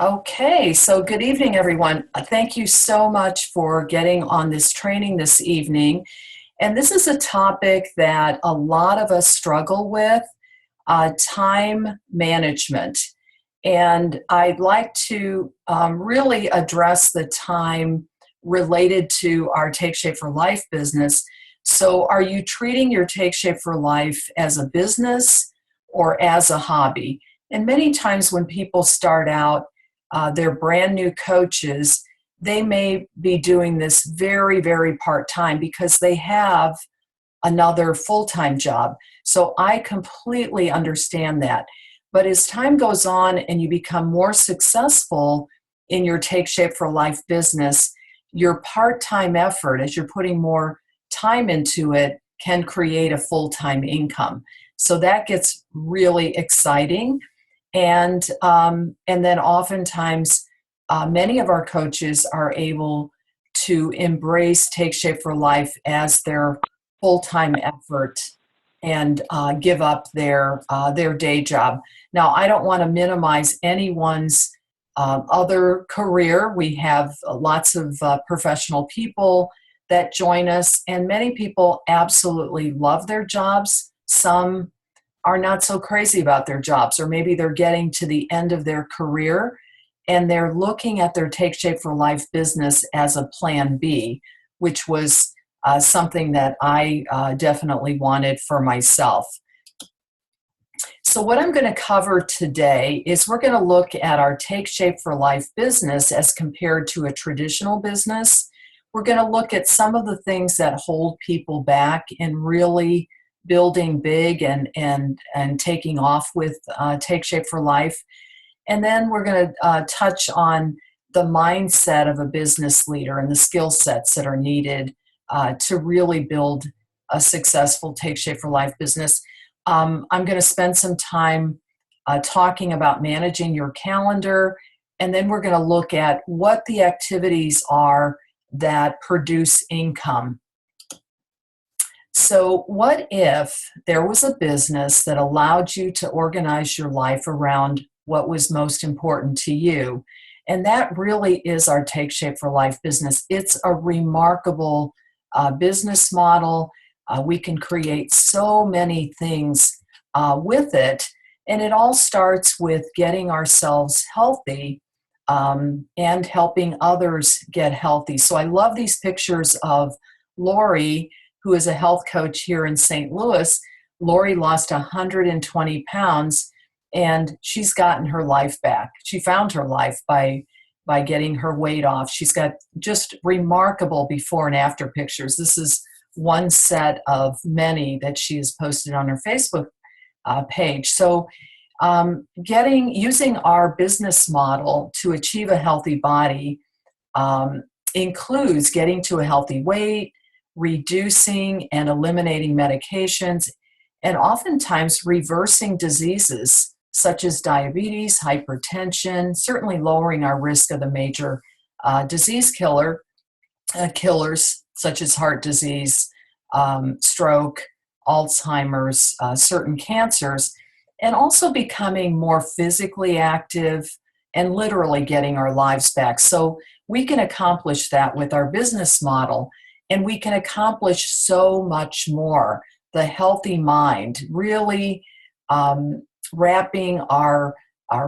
Okay, so good evening, everyone. Thank you so much for getting on this training this evening. And this is a topic that a lot of us struggle with, time management. And I'd like to really address the time related to our Take Shape for Life business. So, are you treating your Take Shape for Life as a business or as a hobby? And many times when people start out, they're brand new coaches, they may be doing this very, very part time because they have another full time job. So I completely understand that. But as time goes on and you become more successful in your Take Shape for Life business, your part time effort, as you're putting more time into it, can create a full time income. So that gets really exciting. And then oftentimes, many of our coaches are able to embrace Take Shape for Life as their full-time effort and give up their day job. Now, I don't want to minimize anyone's other career. We have lots of professional people that join us, and many people absolutely love their jobs. Some are not so crazy about their jobs, or maybe they're getting to the end of their career and they're looking at their Take Shape for Life business as a plan B, which was something that I definitely wanted for myself. So what I'm going to cover today is we're going to look at our Take Shape for Life business as compared to a traditional business. We're going to look at some of the things that hold people back in really building big and taking off with Take Shape for Life. And then we're going to touch on the mindset of a business leader and the skill sets that are needed to really build a successful Take Shape for Life business. I'm going to spend some time talking about managing your calendar, and then we're going to look at what the activities are that produce income. So, what if there was a business that allowed you to organize your life around what was most important to you? And that really is our Take Shape for Life business. It's a remarkable business model. We can create so many things with it. And it all starts with getting ourselves healthy and helping others get healthy. So, I love these pictures of Lori, who is a health coach here in St. Louis. Lori lost 120 pounds and she's gotten her life back. She found her life by getting her weight off. She's got just remarkable before and after pictures. This is one set of many that she has posted on her Facebook page. So using our business model to achieve a healthy body includes getting to a healthy weight, reducing and eliminating medications, and oftentimes reversing diseases such as diabetes, hypertension, certainly lowering our risk of the major disease killers such as heart disease, stroke, Alzheimer's, certain cancers, and also becoming more physically active and literally getting our lives back. So we can accomplish that with our business model. And we can accomplish so much more. The healthy mind, really wrapping our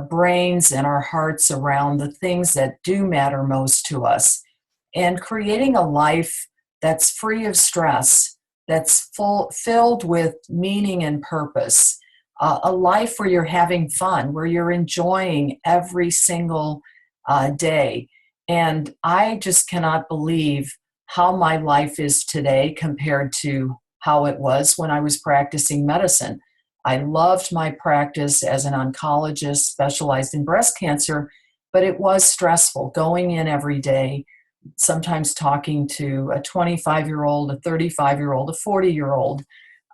brains and our hearts around the things that do matter most to us, and creating a life that's free of stress, that's filled with meaning and purpose, a life where you're having fun, where you're enjoying every single day. And I just cannot believe how my life is today compared to how it was when I was practicing medicine. I loved my practice as an oncologist specialized in breast cancer, but it was stressful going in every day, sometimes talking to a 25-year-old, a 35-year-old, a 40-year-old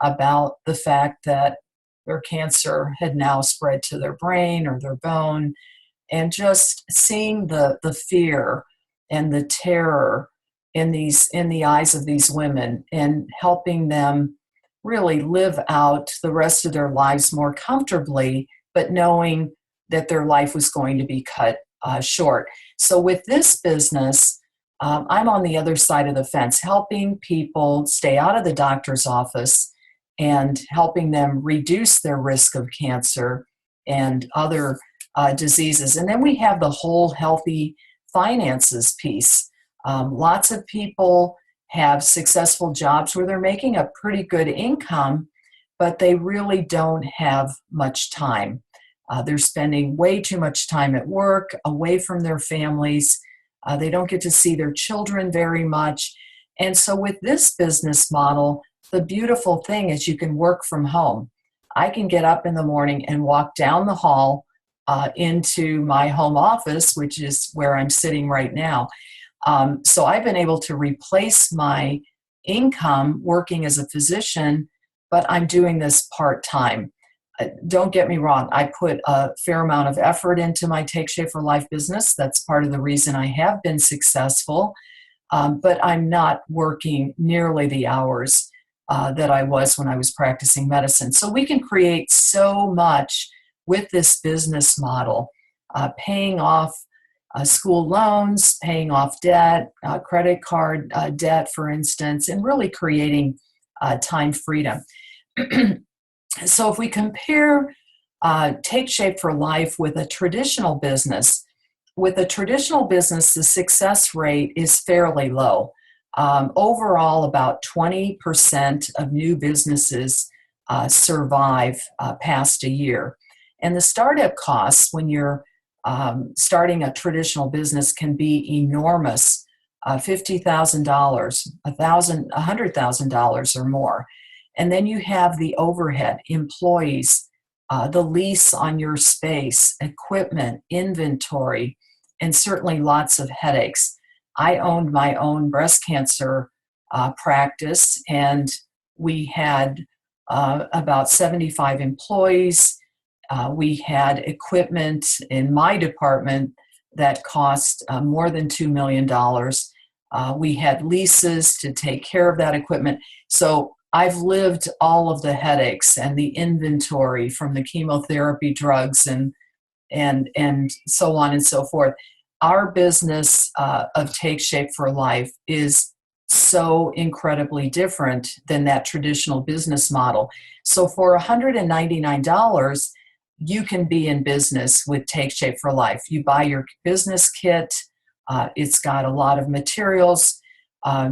about the fact that their cancer had now spread to their brain or their bone, and just seeing the fear and the terror in the eyes of these women, and helping them really live out the rest of their lives more comfortably, but knowing that their life was going to be cut short. So with this business, I'm on the other side of the fence, helping people stay out of the doctor's office and helping them reduce their risk of cancer and other diseases. And then we have the whole healthy finances piece. Lots of people have successful jobs where they're making a pretty good income, but they really don't have much time. They're spending way too much time at work, away from their families. They don't get to see their children very much. And so with this business model, the beautiful thing is you can work from home. I can get up in the morning and walk down the hall into my home office, which is where I'm sitting right now. So I've been able to replace my income working as a physician, but I'm doing this part-time. Don't get me wrong, I put a fair amount of effort into my Take Shape for Life business. That's part of the reason I have been successful, but I'm not working nearly the hours that I was when I was practicing medicine. So we can create so much with this business model, paying off school loans, paying off debt, credit card debt, for instance, and really creating time freedom. So if we compare Take Shape for Life with a traditional business, the success rate is fairly low. Overall, about 20% of new businesses survive past a year. And the startup costs when you're starting a traditional business can be enormous, $50,000, $100,000 or more. And then you have the overhead, employees, the lease on your space, equipment, inventory, and certainly lots of headaches. I owned my own breast cancer practice, and we had about 75 employees. We had equipment in my department that cost more than $2 million. We had leases to take care of that equipment. So I've lived all of the headaches and the inventory from the chemotherapy drugs and so on and so forth. Our business of Take Shape for Life is so incredibly different than that traditional business model. So for $199, you can be in business with Take Shape for Life. You buy your business kit. It's got a lot of materials.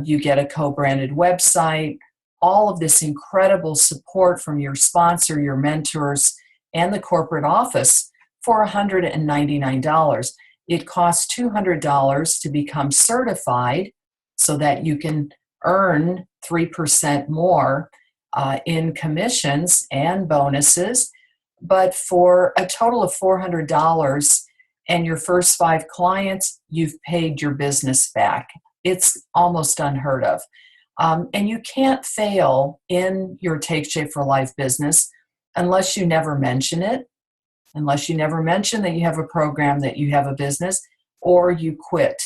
You get a co-branded website. All of this incredible support from your sponsor, your mentors, and the corporate office for $199. It costs $200 to become certified so that you can earn 3% more in commissions and bonuses. But for a total of $400 and your first 5 clients, you've paid your business back. It's almost unheard of. And you can't fail in your Take Shape for Life business unless you never mention it, unless you never mention that you have a program, that you have a business, or you quit.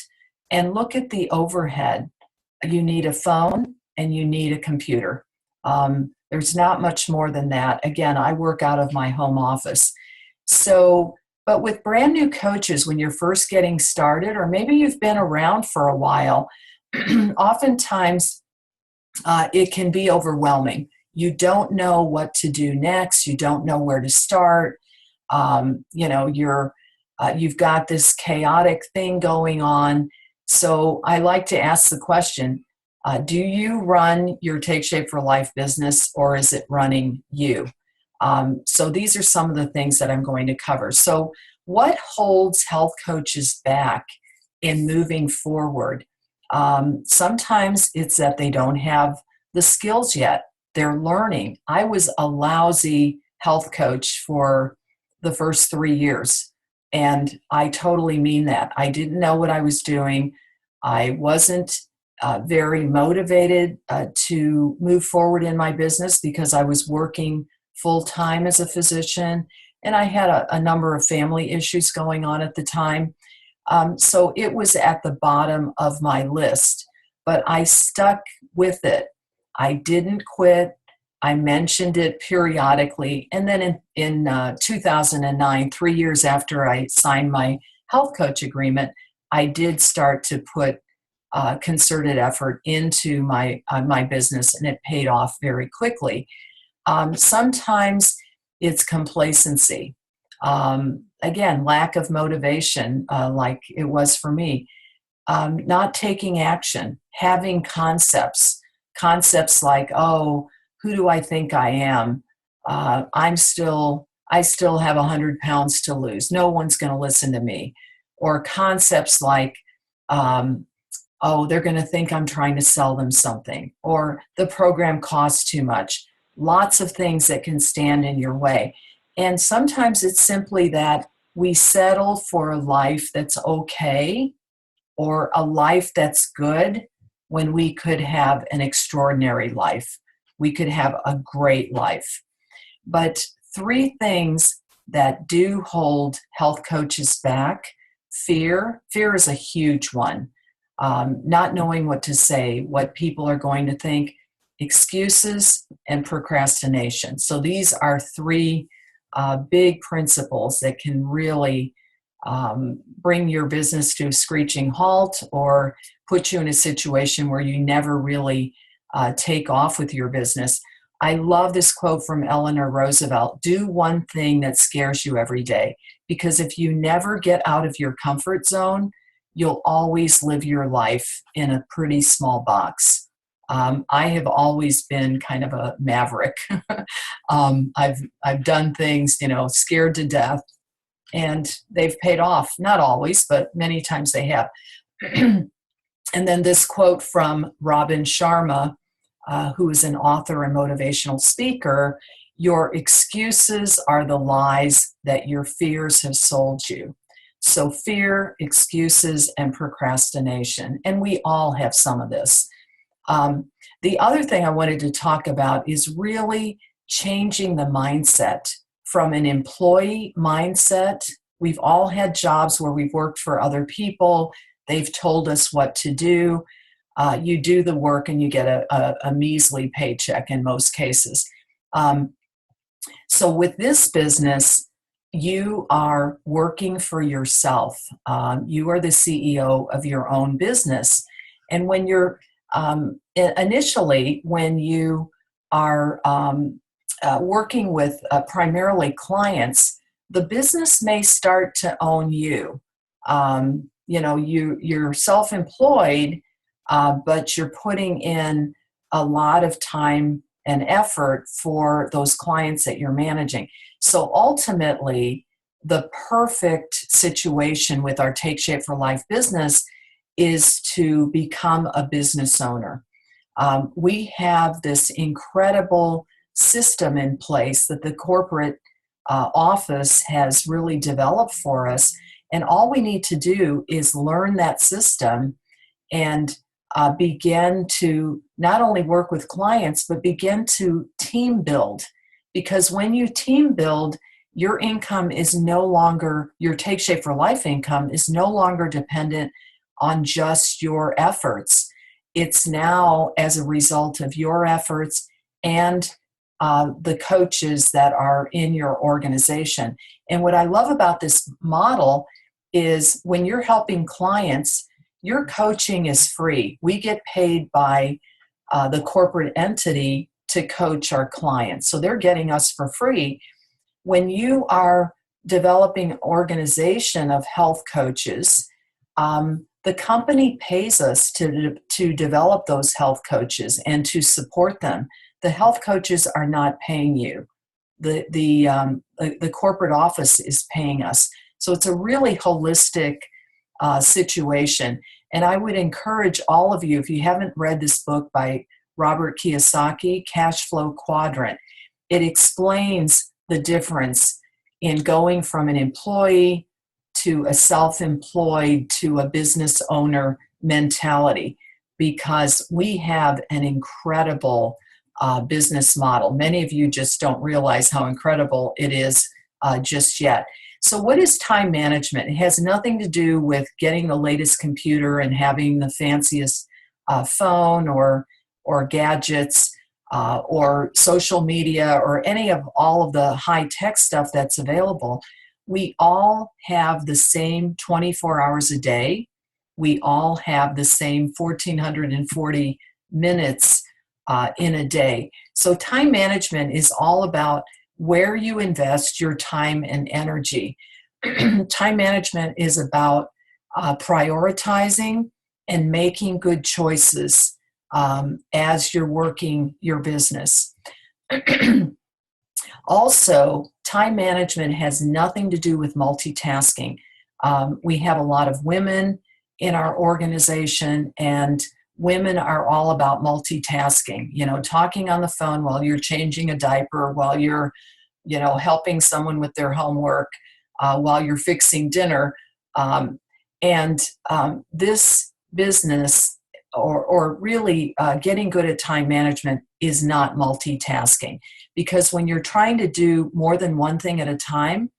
And look at the overhead. You need a phone and you need a computer. There's not much more than that. Again, I work out of my home office. So, but with brand new coaches, when you're first getting started, or maybe you've been around for a while, oftentimes it can be overwhelming. You don't know what to do next. You don't know where to start. You've got this chaotic thing going on. So I like to ask the question, do you run your Take Shape for Life business, or is it running you? So these are some of the things that I'm going to cover. So what holds health coaches back in moving forward? Sometimes it's that they don't have the skills yet. They're learning. I was a lousy health coach for the first 3 years, and I totally mean that. I didn't know what I was doing. I wasn't very motivated to move forward in my business because I was working full-time as a physician, and I had a number of family issues going on at the time. So it was at the bottom of my list, but I stuck with it. I didn't quit. I mentioned it periodically. And then in 2009, 3 years after I signed my health coach agreement, I did start to put concerted effort into my business, and it paid off very quickly. Sometimes it's complacency. Again, lack of motivation, like it was for me. Not taking action, having concepts like, oh, who do I think I am? I still have 100 pounds to lose. No one's going to listen to me. Or concepts like, oh, they're going to think I'm trying to sell them something, or the program costs too much. Lots of things that can stand in your way. And sometimes it's simply that we settle for a life that's okay or a life that's good when we could have an extraordinary life. We could have a great life. But three things that do hold health coaches back: fear. Fear is a huge one. Not knowing what to say, what people are going to think, excuses, and procrastination. So these are three big principles that can really bring your business to a screeching halt or put you in a situation where you never really take off with your business. I love this quote from Eleanor Roosevelt: do one thing that scares you every day, because if you never get out of your comfort zone, you'll always live your life in a pretty small box. I have always been kind of a maverick. I've done things, scared to death, and they've paid off. Not always, but many times they have. And then this quote from Robin Sharma, who is an author and motivational speaker: your excuses are the lies that your fears have sold you. So fear, excuses, and procrastination. And we all have some of this. The other thing I wanted to talk about is really changing the mindset from an employee mindset. We've all had jobs where we've worked for other people. They've told us what to do. You do the work and you get a measly paycheck in most cases. So with this business, you are working for yourself. You are the CEO of your own business. And when you're initially, when you are working with primarily clients, the business may start to own you. You're self-employed, but you're putting in a lot of time and effort for those clients that you're managing. So ultimately, the perfect situation with our Take Shape for Life business is to become a business owner. We have this incredible system in place that the corporate office has really developed for us. And all we need to do is learn that system and begin to not only work with clients, but begin to team build. Because when you team build, your income is no longer, your Take Shape for Life income is no longer dependent on just your efforts. It's now as a result of your efforts and the coaches that are in your organization. And what I love about this model is when you're helping clients, your coaching is free. We get paid by the corporate entity to coach our clients. So they're getting us for free. When you are developing an organization of health coaches, the company pays us to develop those health coaches and to support them. The health coaches are not paying you. The corporate office is paying us. So it's a really holistic situation. And I would encourage all of you, if you haven't read this book by Robert Kiyosaki, Cash Flow Quadrant, it explains the difference in going from an employee to a self-employed to a business owner mentality, because we have an incredible business model. Many of you just don't realize how incredible it is just yet. So what is time management? It has nothing to do with getting the latest computer and having the fanciest phone or gadgets or social media or any of all of the high-tech stuff that's available. we all have the same 24 hours a day. We all have the same 1,440 minutes in a day. So time management is all about where you invest your time and energy. Time management is about prioritizing and making good choices as you're working your business. Also, time management has nothing to do with multitasking. We have a lot of women in our organization, and women are all about multitasking, talking on the phone while you're changing a diaper, while you're, helping someone with their homework, while you're fixing dinner. This business, or really getting good at time management, is not multitasking, because when you're trying to do more than one thing at a time,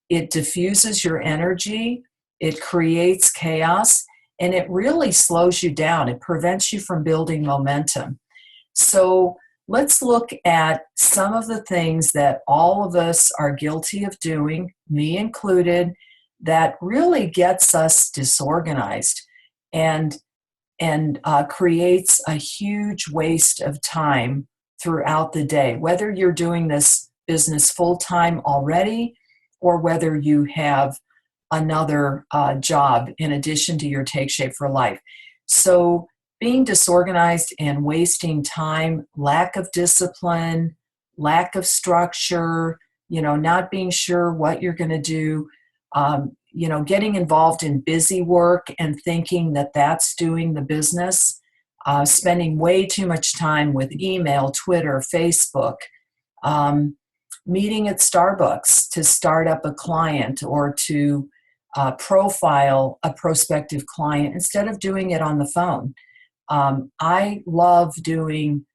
it diffuses your energy, it creates chaos, and it really slows you down. It prevents you from building momentum. So let's look at some of the things that all of us are guilty of doing, me included, that really gets us disorganized and creates a huge waste of time throughout the day, whether you're doing this business full-time already or whether you have another job in addition to your Take Shape for Life. So being disorganized and wasting time, lack of discipline, lack of structure, not being sure what you're going to do, getting involved in busy work and thinking that that's doing the business, spending way too much time with email, Twitter, Facebook, meeting at Starbucks to start up a client or to profile a prospective client instead of doing it on the phone. I love doing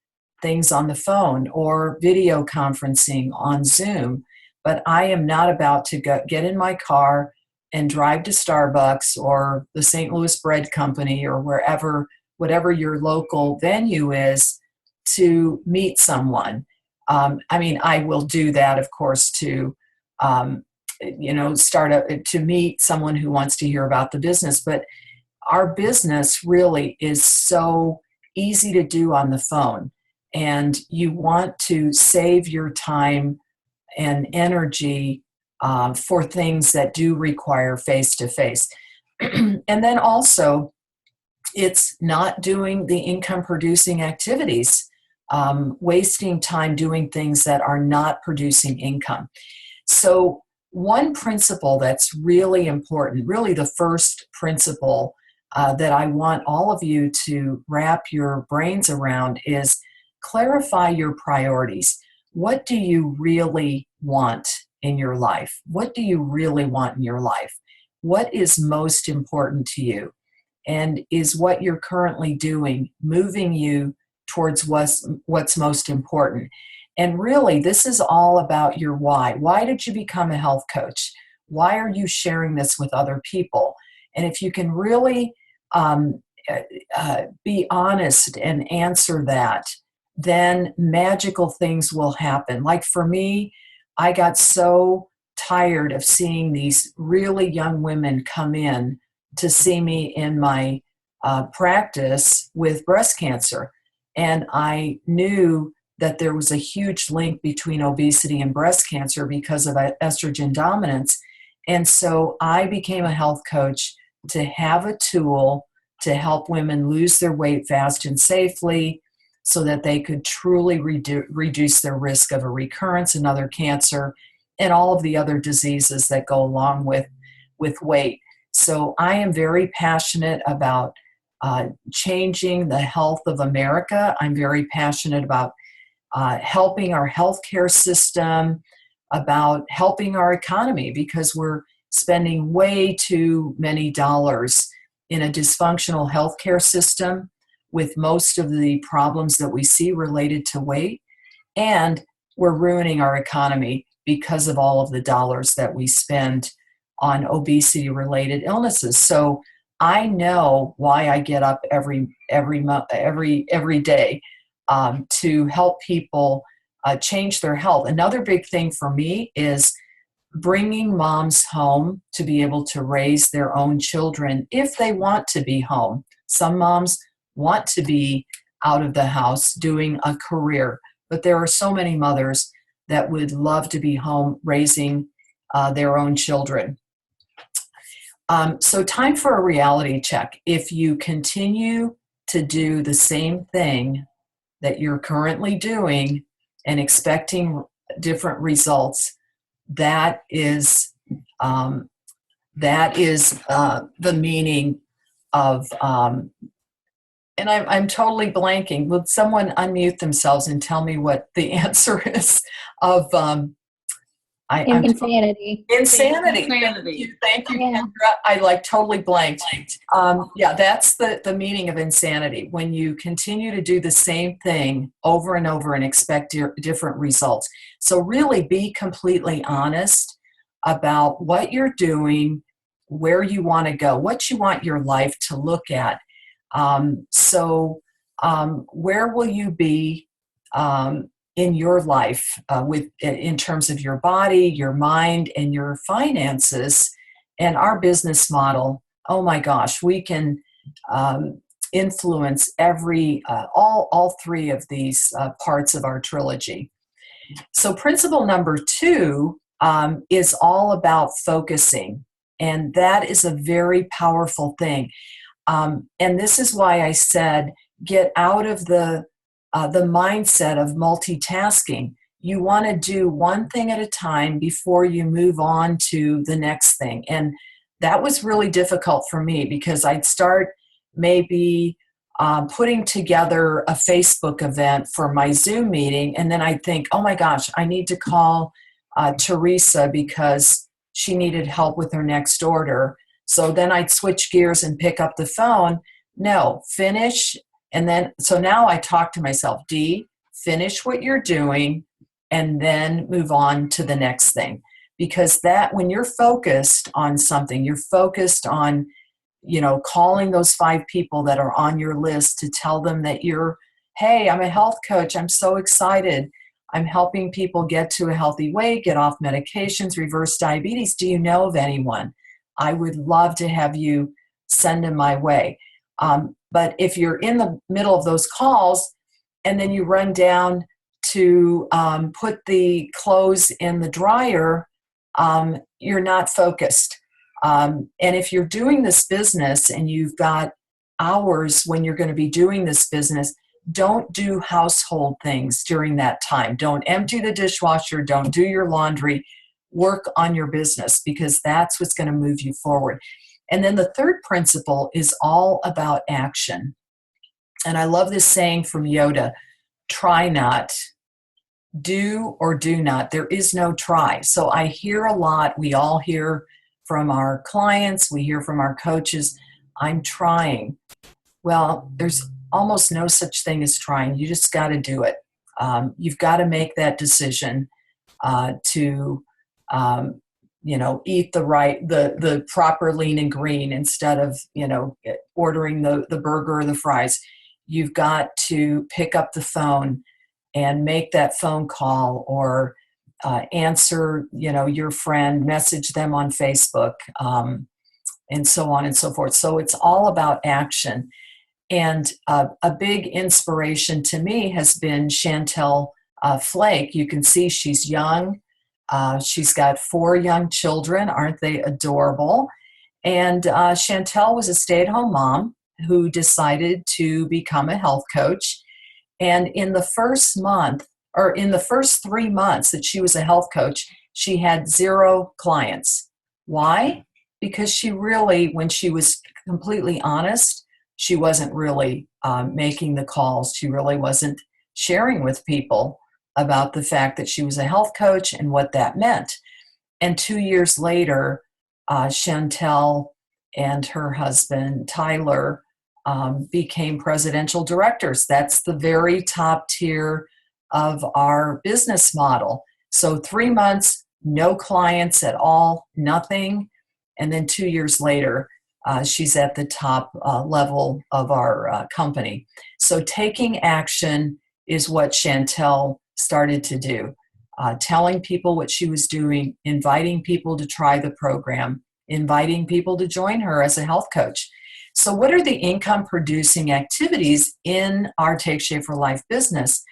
things on the phone or video conferencing on Zoom, but I am not about to get in my car and drive to Starbucks or the St. Louis Bread Company or whatever your local venue is, to meet someone. I will do that, of course, to to meet someone who wants to hear about the business. But our business really is so easy to do on the phone, and you want to save your time and energy for things that do require face-to-face. And then also, it's not doing the income-producing activities, wasting time doing things that are not producing income. So one principle that's really important, really the first principle that I want all of you to wrap your brains around, is clarify your priorities. What do you really want in your life? What do you really want in your life? What is most important to you? And is what you're currently doing moving you towards what's most important? And really, this is all about your why. Why did you become a health coach? Why are you sharing this with other people? And if you can really be honest and answer that, then magical things will happen. Like for me, I got so tired of seeing these really young women come in to see me in my practice with breast cancer. And I knew that there was a huge link between obesity and breast cancer because of estrogen dominance. And so I became a health coach to have a tool to help women lose their weight fast and safely so that they could truly reduce their risk of a recurrence, another cancer, and all of the other diseases that go along with weight. So I am very passionate about changing the health of America. I'm very passionate about helping our healthcare system, about helping our economy, because we're spending way too many dollars in a dysfunctional healthcare system with most of the problems that we see related to weight. And we're ruining our economy because of all of the dollars that we spend on obesity-related illnesses. So I know why I get up every day to help people change their health. Another big thing for me is bringing moms home to be able to raise their own children if they want to be home. Some moms want to be out of the house doing a career, but there are so many mothers that would love to be home raising their own children. So time for a reality check. If you continue to do the same thing that you're currently doing and expecting different results, that is the meaning of, and I'm totally blanking. Would someone unmute themselves and tell me what the answer is of Insanity. Insanity. Insanity. Thank you, Yeah. Kendra. I totally blanked. Yeah, that's the meaning of insanity. When you continue to do the same thing over and over and expect different results. So really be completely honest about what you're doing, where you want to go, what you want your life to look at. Where will you be in your life in terms of your body, your mind, and your finances, and our business model? Oh my gosh, we can influence all three of these parts of our trilogy. So principle number 2 is all about focusing, and that is a very powerful thing. And this is why I said get out of the mindset of multitasking. You want to do one thing at a time before you move on to the next thing. And that was really difficult for me because I'd start maybe putting together a Facebook event for my Zoom meeting, and then I'd think, oh my gosh, I need to call Teresa because she needed help with her next order. So then I'd switch gears and pick up the phone. No, finish. And then, so now I talk to myself, Dee, finish what you're doing and then move on to the next thing. Because that, when you're focused on something, you're focused on, calling those 5 people that are on your list to tell them that hey, I'm a health coach. I'm so excited. I'm helping people get to a healthy weight, get off medications, reverse diabetes. Do you know of anyone? I would love to have you send them my way. But if you're in the middle of those calls and then you run down to put the clothes in the dryer, you're not focused. And if you're doing this business and you've got hours when you're going to be doing this business, don't do household things during that time. Don't empty the dishwasher. Don't do your laundry. Work on your business because that's what's going to move you forward. And then the third principle is all about action. And I love this saying from Yoda, try not, do or do not. There is no try. So I hear a lot, we all hear from our clients, we hear from our coaches, I'm trying. Well, there's almost no such thing as trying. You just got to do it. You've got to make that decision to eat the proper lean and green instead of, ordering the burger or the fries. You've got to pick up the phone and make that phone call or answer, your friend, message them on Facebook, and so on and so forth. So it's all about action. And a big inspiration to me has been Chantel Flake. You can see she's young. She's got 4 young children. Aren't they adorable? And Chantel was a stay-at-home mom who decided to become a health coach. And in the first 3 months that she was a health coach, she had 0 clients. Why? Because she really, when she was completely honest, she wasn't really making the calls. She really wasn't sharing with people about the fact that she was a health coach and what that meant. And 2 years later, Chantel and her husband, Tyler, became presidential directors. That's the very top tier of our business model. So 3 months, no clients at all, nothing. And then 2 years later, she's at the top level of our company. So taking action is what Chantel started to do. telling people what she was doing, inviting people to try the program, inviting people to join her as a health coach. So what are the income producing activities in our Take Shape for Life business?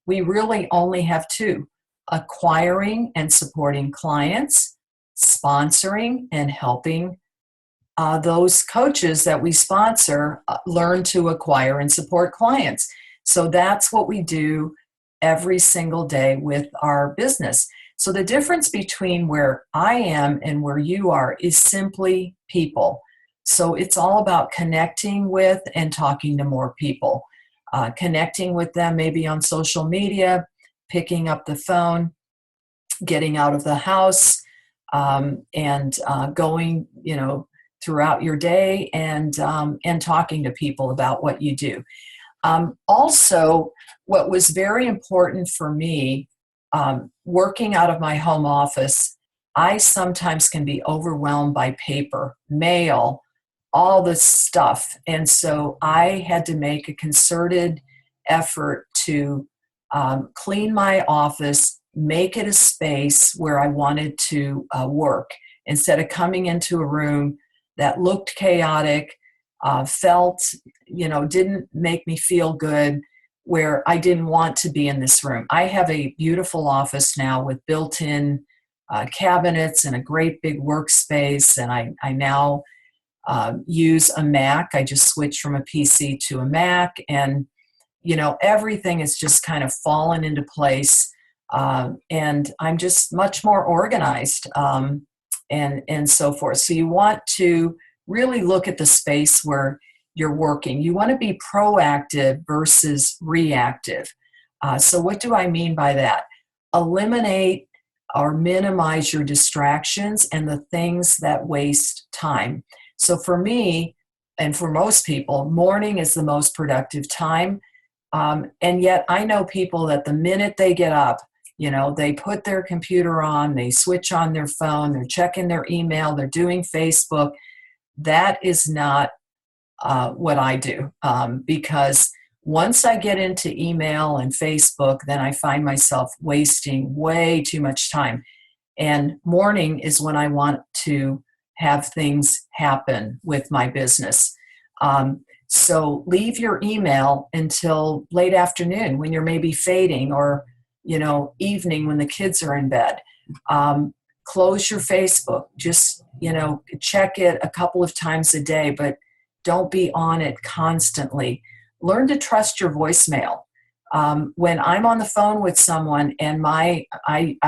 We really only have two: acquiring and supporting clients, sponsoring and helping those coaches that we sponsor learn to acquire and support clients. So that's what we do every single day with our business. So the difference between where I am and where you are is simply people. So it's all about connecting with and talking to more people, connecting with them maybe on social media, picking up the phone, getting out of the house, and going, throughout your day and talking to people about what you do. Also, what was very important for me, working out of my home office, I sometimes can be overwhelmed by paper, mail, all this stuff. And so I had to make a concerted effort to clean my office, make it a space where I wanted to work, instead of coming into a room that looked chaotic, felt, didn't make me feel good, where I didn't want to be in this room. I have a beautiful office now with built-in cabinets and a great big workspace, and I now use a Mac. I just switched from a PC to a Mac, and everything is just kind of fallen into place, and I'm just much more organized, and so forth. So you want to really look at the space where you're working. You want to be proactive versus reactive. So what do I mean by that? Eliminate or minimize your distractions and the things that waste time. So for me, and for most people, morning is the most productive time. And yet I know people that the minute they get up, they put their computer on, they switch on their phone, they're checking their email, they're doing Facebook. That is not what I do, because once I get into email and Facebook, then I find myself wasting way too much time. And morning is when I want to have things happen with my business. So leave your email until late afternoon when you're maybe fading, or evening when the kids are in bed. Close your Facebook. Just check it a couple of times a day, but don't be on it constantly. Learn to trust your voicemail. When I'm on the phone with someone, and I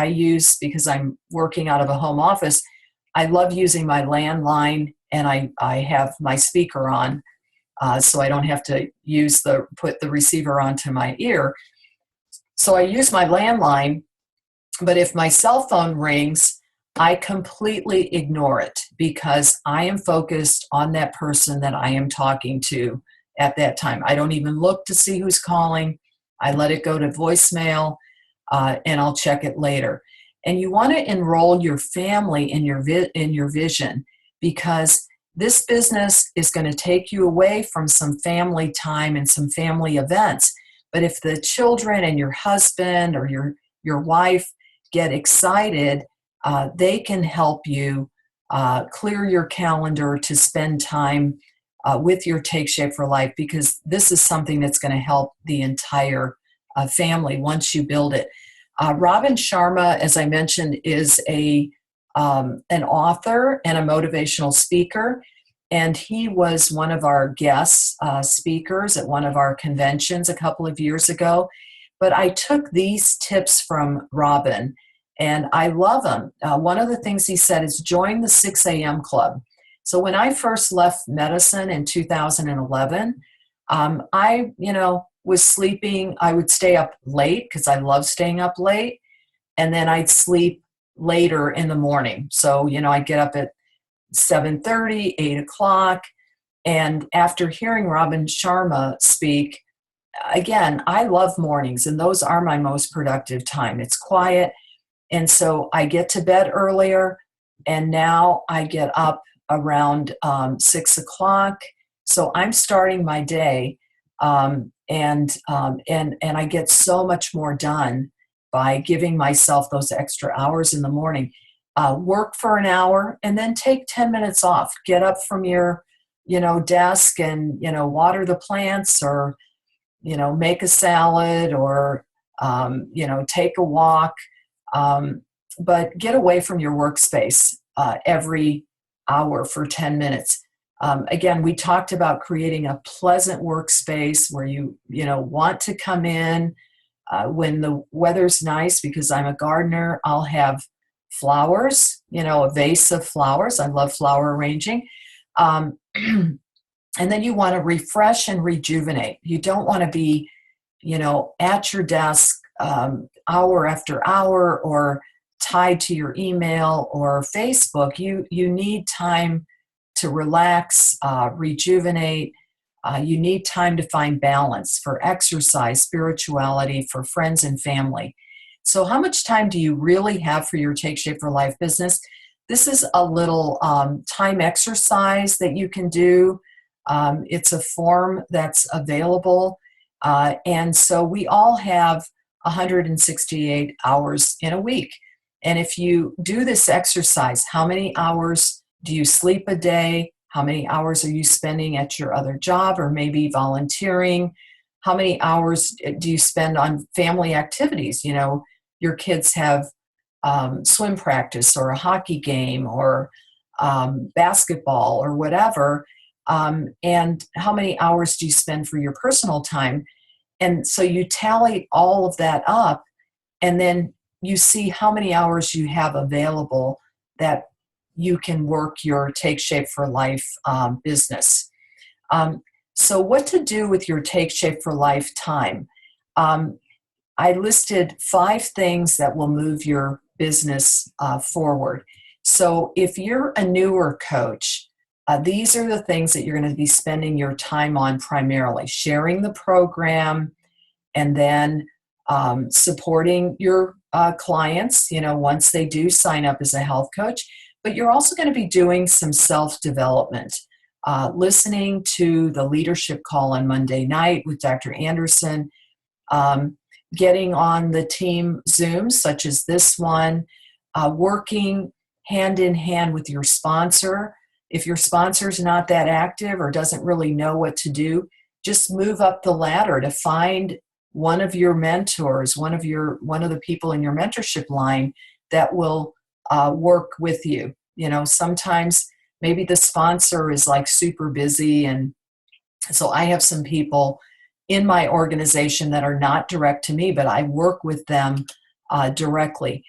use, because I'm working out of a home office, I love using my landline, and I have my speaker on, so I don't have to put the receiver onto my ear. So I use my landline, but if my cell phone rings, I completely ignore it, because I am focused on that person that I am talking to at that time. I don't even look to see who's calling. I let it go to voicemail, and I'll check it later. And you want to enroll your family in your vision, because this business is going to take you away from some family time and some family events. But if the children and your husband or your wife get excited, they can help you clear your calendar to spend time with your Take Shape for Life, because this is something that's going to help the entire family once you build it. Robin Sharma, as I mentioned, is an author and a motivational speaker, and he was one of our guest speakers at one of our conventions a couple of years ago. But I took these tips from Robin, and I love them. One of the things he said is join the 6 a.m. club. So when I first left medicine in 2011, I was sleeping. I would stay up late because I love staying up late, and then I'd sleep later in the morning. So I'd get up at 7:30, 8 o'clock. And after hearing Robin Sharma speak, again, I love mornings, and those are my most productive time. It's quiet, and so I get to bed earlier, and now I get up around 6 o'clock. So I'm starting my day, and I get so much more done by giving myself those extra hours in the morning. Work for an hour and then take 10 minutes off. Get up from your, desk and, water the plants, or, make a salad, or, take a walk. But get away from your workspace every hour for 10 minutes. Again, we talked about creating a pleasant workspace where you want to come in when the weather's nice. Because I'm a gardener, I'll have flowers, a vase of flowers. I love flower arranging. And then you want to refresh and rejuvenate. You don't want to be, at your desk hour after hour, or tied to your email or Facebook. You need time to relax, rejuvenate. You need time to find balance for exercise, spirituality, for friends and family. So how much time do you really have for your Take Shape for Life business? This is a little time exercise that you can do. It's a form that's available. And so we all have 168 hours in a week. And if you do this exercise, how many hours do you sleep a day? How many hours are you spending at your other job, or maybe volunteering? How many hours do you spend on family activities? Your kids have swim practice, or a hockey game, or basketball, or whatever. And how many hours do you spend for your personal time? And so you tally all of that up, and then you see how many hours you have available that you can work your Take Shape for Life business. So what to do with your Take Shape for Life time? I listed 5 things that will move your business forward. So if you're a newer coach, these are the things that you're going to be spending your time on primarily: sharing the program, and then supporting your clients, once they do sign up as a health coach. But you're also going to be doing some self-development, listening to the leadership call on Monday night with Dr. Anderson, getting on the team Zooms such as this one, working hand in hand with your sponsor. If your sponsor's not that active or doesn't really know what to do, just move up the ladder to find one of your mentors, one of the people in your mentorship line that will work with you. Sometimes maybe the sponsor is like super busy, and so I have some people in my organization that are not direct to me, but I work with them directly.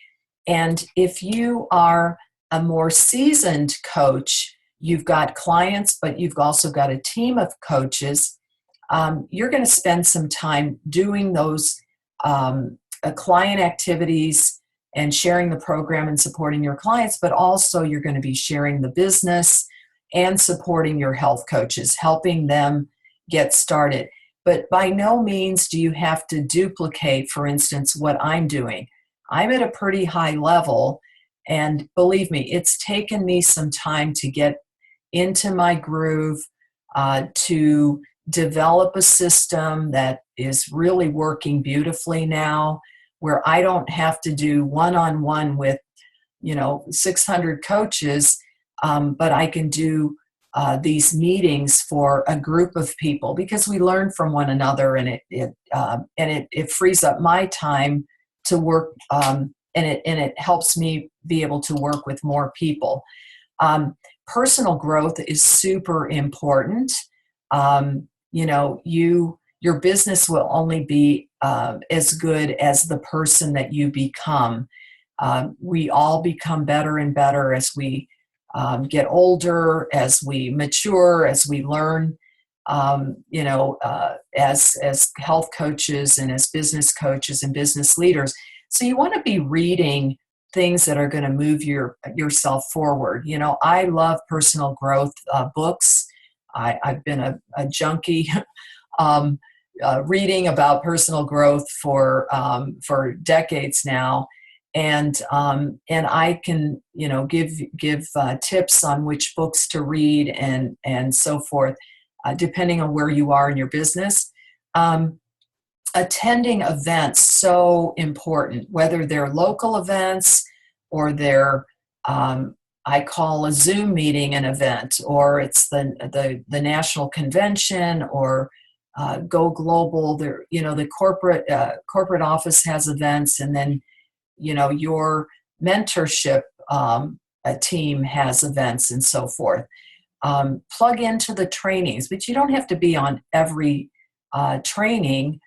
And if you are a more seasoned coach, you've got clients, but you've also got a team of coaches, you're going to spend some time doing those client activities and sharing the program and supporting your clients, but also you're going to be sharing the business and supporting your health coaches, helping them get started. But by no means do you have to duplicate, for instance, what I'm doing. I'm at a pretty high level, and believe me, it's taken me some time to get into my groove, to develop a system that is really working beautifully now, where I don't have to do one-on-one with 600 coaches, but I can do these meetings for a group of people, because we learn from one another, and it frees up my time to work, and it helps me be able to work with more people. Personal growth is super important. Your business will only be as good as the person that you become. We all become better and better as we get older, as we mature, as we learn, as health coaches and as business coaches and business leaders. So you want to be reading things that are going to move yourself forward. I love personal growth books. I've been a junkie reading about personal growth for decades now. And I can give tips on which books to read and so forth, depending on where you are in your business. attending events so important, whether they're local events or they're I call a Zoom meeting an event, or it's the national convention, or go global. There, the corporate office has events, and then your mentorship a team has events, and so forth. Plug into the trainings, but you don't have to be on every training.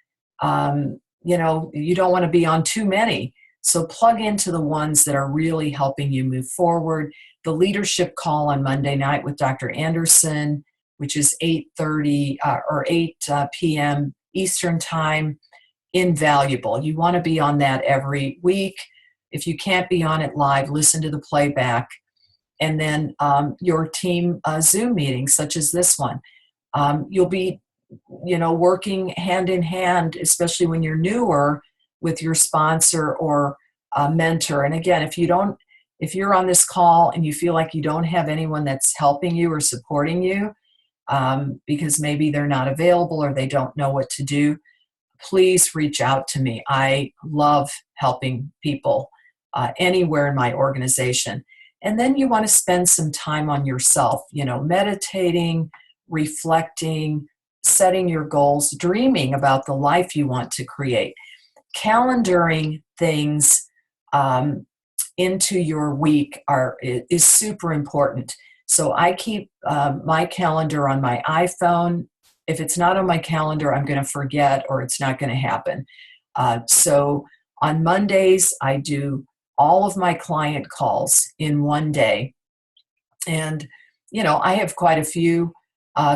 You don't want to be on too many. So plug into the ones that are really helping you move forward. The leadership call on Monday night with Dr. Anderson, which is 8:30 or 8 p.m. Eastern time, invaluable. You want to be on that every week. If you can't be on it live, listen to the playback. And then your team Zoom meetings, such as this one. You'll be working hand in hand, especially when you're newer, with your sponsor or mentor. And again, if you're on this call and you feel like you don't have anyone that's helping you or supporting you, because maybe they're not available or they don't know what to do, please reach out to me. I love helping people anywhere in my organization. And then you want to spend some time on yourself, meditating, reflecting, setting your goals, dreaming about the life you want to create. Calendaring things into your week is super important. So I keep my calendar on my iPhone. If it's not on my calendar, I'm going to forget, or it's not going to happen. So on Mondays, I do all of my client calls in one day. And, I have quite a few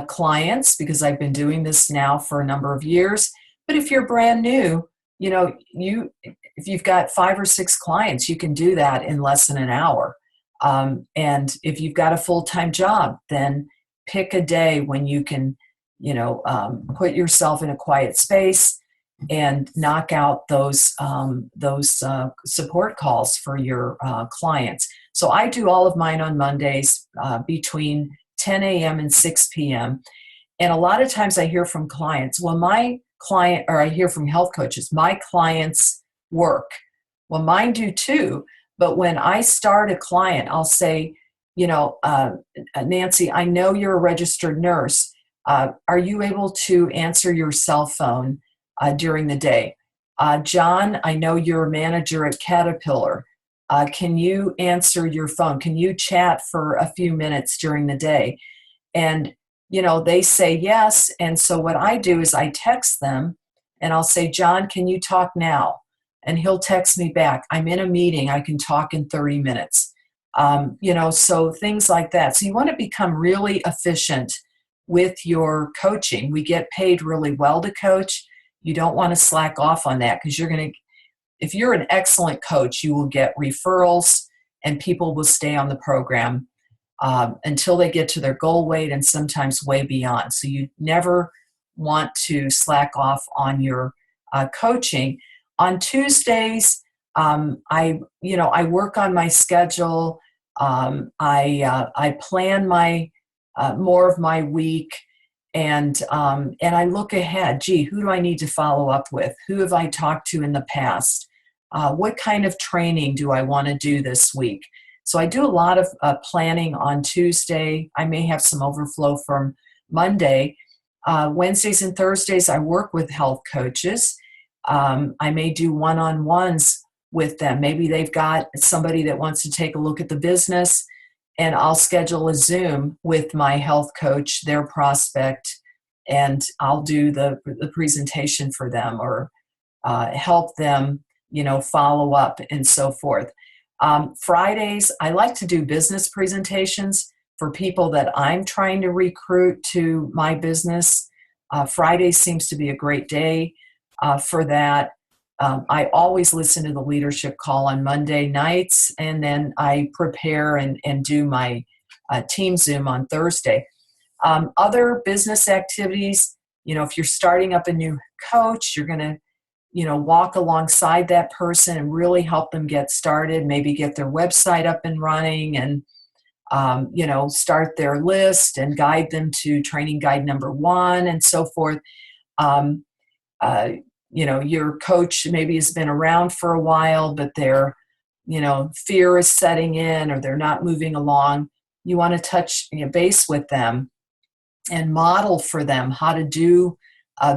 clients because I've been doing this now for a number of years. But if you're brand new, if you've got 5 or 6 clients, you can do that in less than an hour. And if you've got a full-time job, then pick a day when you can, put yourself in a quiet space and knock out those support calls for your clients. So I do all of mine on Mondays between 10 a.m. and 6 p.m. And a lot of times I hear from clients, I hear from health coaches, my clients work. Well, mine do too. But when I start a client, I'll say, Nancy, I know you're a registered nurse. Are you able to answer your cell phone during the day? John, I know you're a manager at Caterpillar. Can you answer your phone? Can you chat for a few minutes during the day? And, they say yes. And so what I do is I text them and I'll say, John, can you talk now? And he'll text me back, I'm in a meeting, I can talk in 30 minutes. So things like that. So you want to become really efficient with your coaching. We get paid really well to coach. You don't want to slack off on that, because if you're an excellent coach, you will get referrals and people will stay on the program until they get to their goal weight, and sometimes way beyond. So you never want to slack off on your coaching. On Tuesdays, I work on my schedule. I plan my more of my week, and I look ahead. Gee, who do I need to follow up with? Who have I talked to in the past? What kind of training do I want to do this week? So I do a lot of planning on Tuesday. I may have some overflow from Monday. Wednesdays and Thursdays, I work with health coaches. I may do one-on-ones with them. Maybe they've got somebody that wants to take a look at the business, and I'll schedule a Zoom with my health coach, their prospect, and I'll do the presentation for them, or help them, follow up and so forth. Fridays, I like to do business presentations for people that I'm trying to recruit to my business. Friday seems to be a great day for that. I always listen to the leadership call on Monday nights, and then I prepare and do my team Zoom on Thursday. Other business activities, if you're starting up a new coach, you're going to, walk alongside that person and really help them get started, maybe get their website up and running, and, start their list and guide them to training guide number 1 and so forth. your coach maybe has been around for a while, but their, fear is setting in or they're not moving along. You want to touch base with them and model for them how to do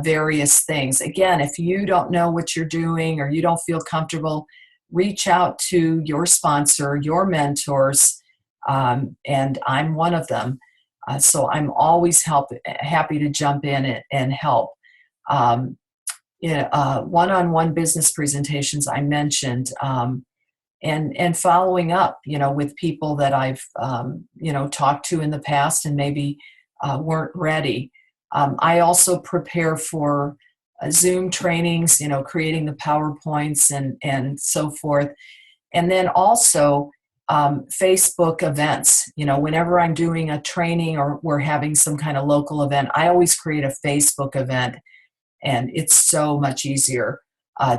various things. Again, if you don't know what you're doing or you don't feel comfortable, reach out to your sponsor, your mentors, and I'm one of them. So I'm always happy to jump in and help. One-on-one business presentations I mentioned, and following up, with people that I've, talked to in the past and maybe weren't ready. I also prepare for Zoom trainings, creating the PowerPoints and so forth. And then also Facebook events. Whenever I'm doing a training or we're having some kind of local event, I always create a Facebook event. And it's so much easier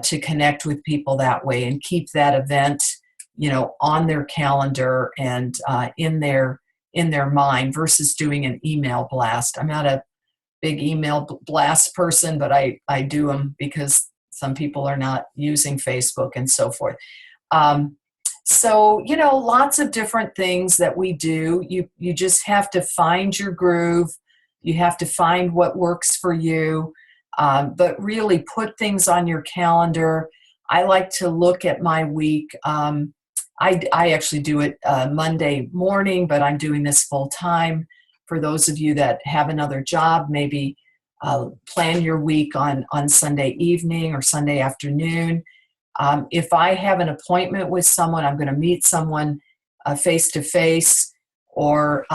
to connect with people that way and keep that event, on their calendar and in their mind versus doing an email blast. I'm not a big email blast person, but I do them because some people are not using Facebook and so forth. So, lots of different things that we do. You just have to find your groove. You have to find what works for you. But really put things on your calendar. I like to look at my week. I actually do it Monday morning, but I'm doing this full time. For those of you that have another job, maybe plan your week on Sunday evening or Sunday afternoon. If I have an appointment with someone, I'm going to meet someone face to face, or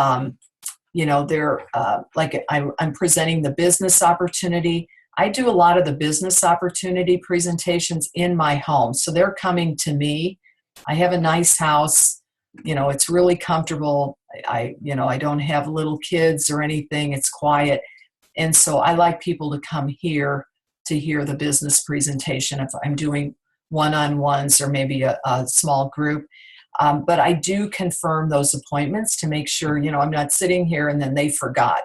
they're like I'm presenting the business opportunity. I do a lot of the business opportunity presentations in my home. So they're coming to me. I have a nice house. It's really comfortable. I don't have little kids or anything. It's quiet. And so I like people to come here to hear the business presentation if I'm doing one-on-ones or maybe a small group. But I do confirm those appointments to make sure, I'm not sitting here and then they forgot.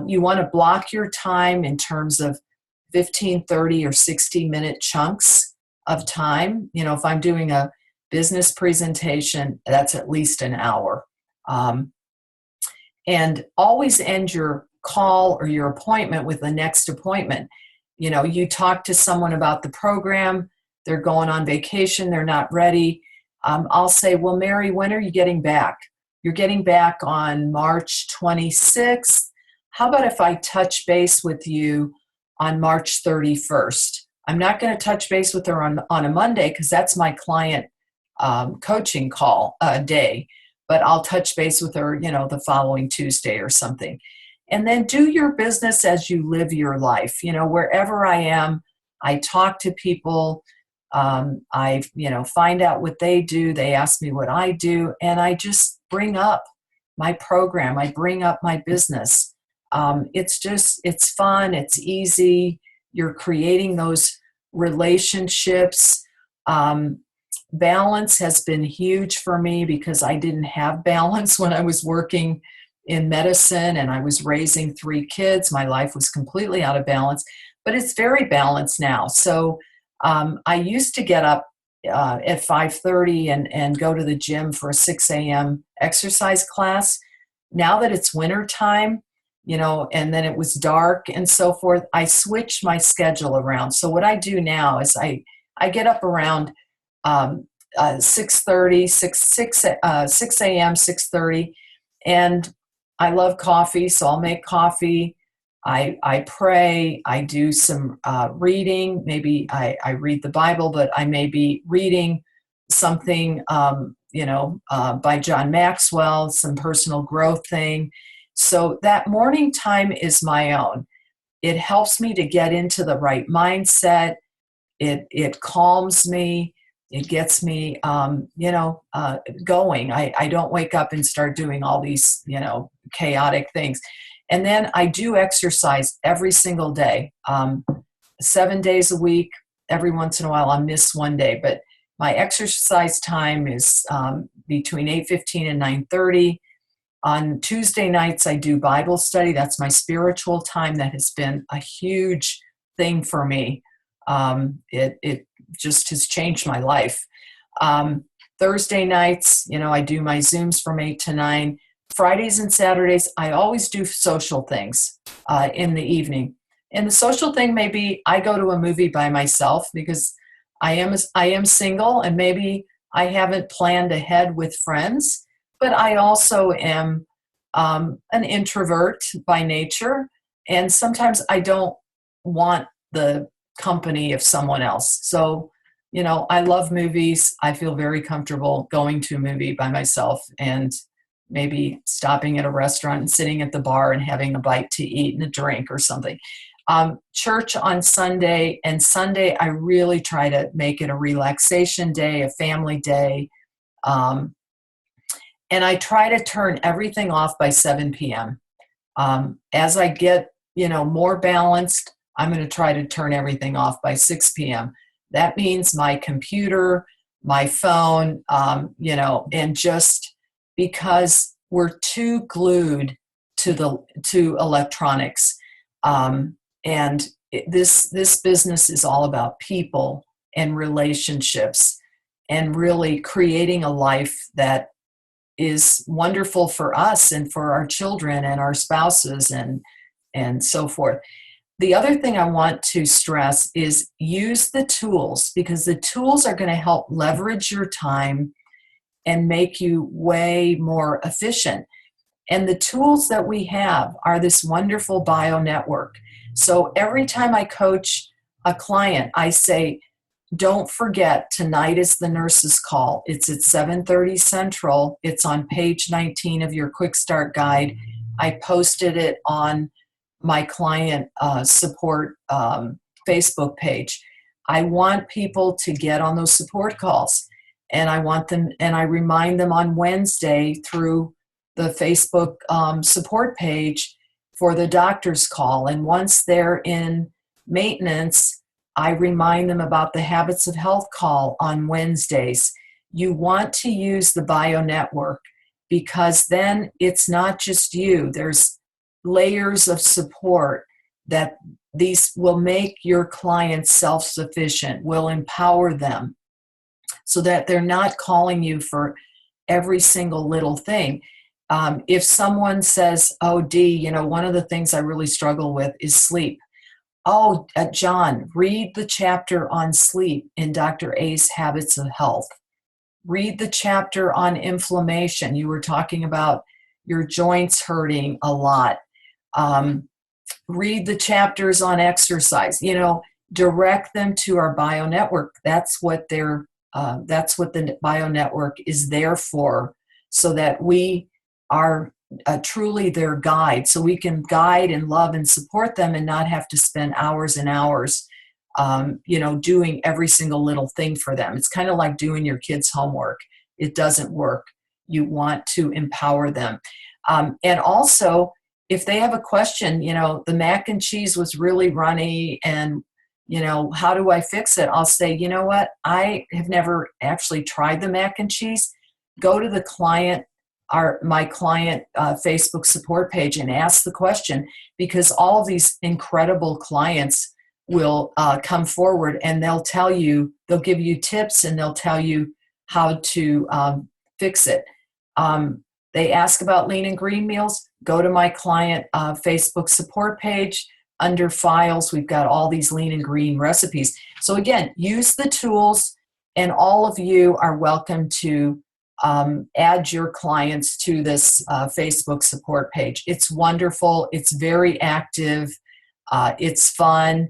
You want to block your time in terms of 15, 30, or 60-minute chunks of time. If I'm doing a business presentation, that's at least an hour. And always end your call or your appointment with the next appointment. You talk to someone about the program, they're going on vacation, they're not ready. I'll say, well, Mary, when are you getting back? You're getting back on March 26th. How about if I touch base with you on March 31st? I'm not going to touch base with her on a Monday because that's my client coaching call day, but I'll touch base with her, the following Tuesday or something. And then do your business as you live your life. Wherever I am, I talk to people. I find out what they do. They ask me what I do, and I just bring up my program. I bring up my business. It's fun. It's easy. You're creating those relationships. Balance has been huge for me because I didn't have balance when I was working in medicine and I was raising 3 kids. My life was completely out of balance, but it's very balanced now. So I used to get up at 5:30 and go to the gym for a 6 a.m. exercise class. Now that it's winter time, and then it was dark and so forth, I switched my schedule around. So what I do now is I get up around 6:30, 6 a.m., 6:30, and I love coffee, so I'll make coffee. I pray. I do some reading. Maybe I read the Bible, but I may be reading something, by John Maxwell, some personal growth thing. So that morning time is my own. It helps me to get into the right mindset. It calms me. It gets me, going. I don't wake up and start doing all these, chaotic things. And then I do exercise every single day, 7 days a week. Every once in a while I'll miss one day, but my exercise time is between 8:15 and 9:30. On Tuesday nights, I do Bible study. That's my spiritual time. That has been a huge thing for me. It just has changed my life. Thursday nights, I do my Zooms from 8 to 9. Fridays and Saturdays, I always do social things in the evening. And the social thing may be I go to a movie by myself because I am single, and maybe I haven't planned ahead with friends, but I also am an introvert by nature, and sometimes I don't want the company of someone else. So, I love movies. I feel very comfortable going to a movie by myself and maybe stopping at a restaurant and sitting at the bar and having a bite to eat and a drink or something. Church on Sunday, and Sunday I really try to make it a relaxation day, a family day. And I try to turn everything off by 7 p.m. As I get, more balanced, I'm going to try to turn everything off by 6 p.m. That means my computer, my phone, and just because we're too glued to electronics. And this business is all about people and relationships and really creating a life that is wonderful for us and for our children and our spouses and so forth. The other thing I want to stress is use the tools, because the tools are going to help leverage your time and make you way more efficient. And the tools that we have are this wonderful bio network. So every time I coach a client, I say, don't forget, tonight is the nurse's call. It's at 7:30 Central. It's on page 19 of your Quick Start Guide. I posted it on my client support Facebook page. I want people to get on those support calls, and I remind them on Wednesday through the Facebook support page for the doctor's call. And once they're in maintenance, I remind them about the Habits of Health call on Wednesdays. You want to use the bio network, because then it's not just you. There's layers of support that these will make your clients self-sufficient, will empower them so that they're not calling you for every single little thing. If someone says, oh, Dee, one of the things I really struggle with is sleep. Oh, John, read the chapter on sleep in Dr. A's Habits of Health. Read the chapter on inflammation. You were talking about your joints hurting a lot. Read the chapters on exercise. Direct them to our bio network. That's what the bio network is there for, so that we are truly their guide, so we can guide and love and support them and not have to spend hours and hours doing every single little thing for them. It's kind of like doing your kids' homework. It doesn't work. You want to empower them. And also, if they have a question, the mac and cheese was really runny and, how do I fix it? I'll say, you know what? I have never actually tried the mac and cheese. Go to my client Facebook support page and ask the question, because all of these incredible clients will come forward and they'll give you tips, and they'll tell you how to fix it. They ask about lean and green meals. Go to my client Facebook support page. Under files, we've got all these lean and green recipes. So again, use the tools, and all of you are welcome to add your clients to this Facebook support page. It's wonderful. It's very active. It's fun.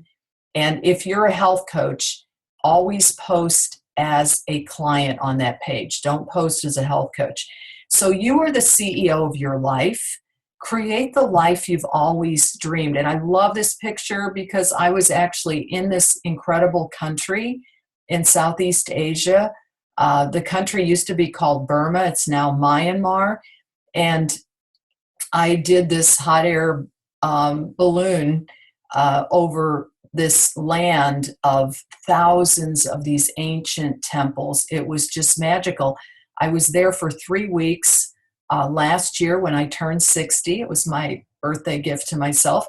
And if you're a health coach, always post as a client on that page. Don't post as a health coach. So you are the CEO of your life. Create the life you've always dreamed. And I love this picture because I was actually in this incredible country in Southeast Asia. The country used to be called Burma. It's now Myanmar. And I did this hot air balloon over this land of thousands of these ancient temples. It was just magical. I was there for 3 weeks last year when I turned 60. It was my birthday gift to myself.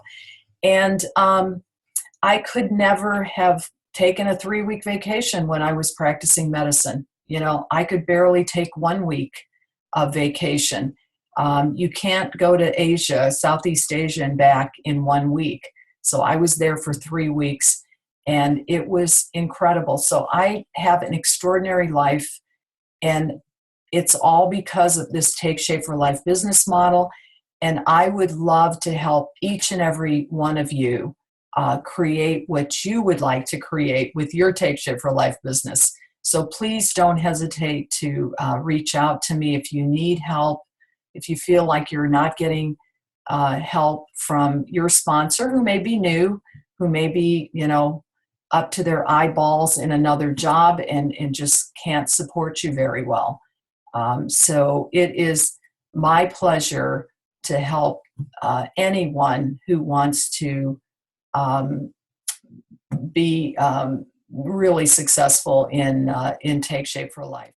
And I could never have taken a 3-week vacation when I was practicing medicine. You know, I could barely take 1 week of vacation. You can't go to Asia, Southeast Asia, and back in 1 week. So I was there for 3 weeks, and it was incredible. So I have an extraordinary life, and it's all because of this Take Shape for Life business model. And I would love to help each and every one of you create what you would like to create with your Take Shape for Life business. So please don't hesitate to reach out to me if you need help, if you feel like you're not getting help from your sponsor, who may be new, who may be, you know, up to their eyeballs in another job and just can't support you very well. So it is my pleasure to help anyone who wants to be really successful in Take Shape for Life.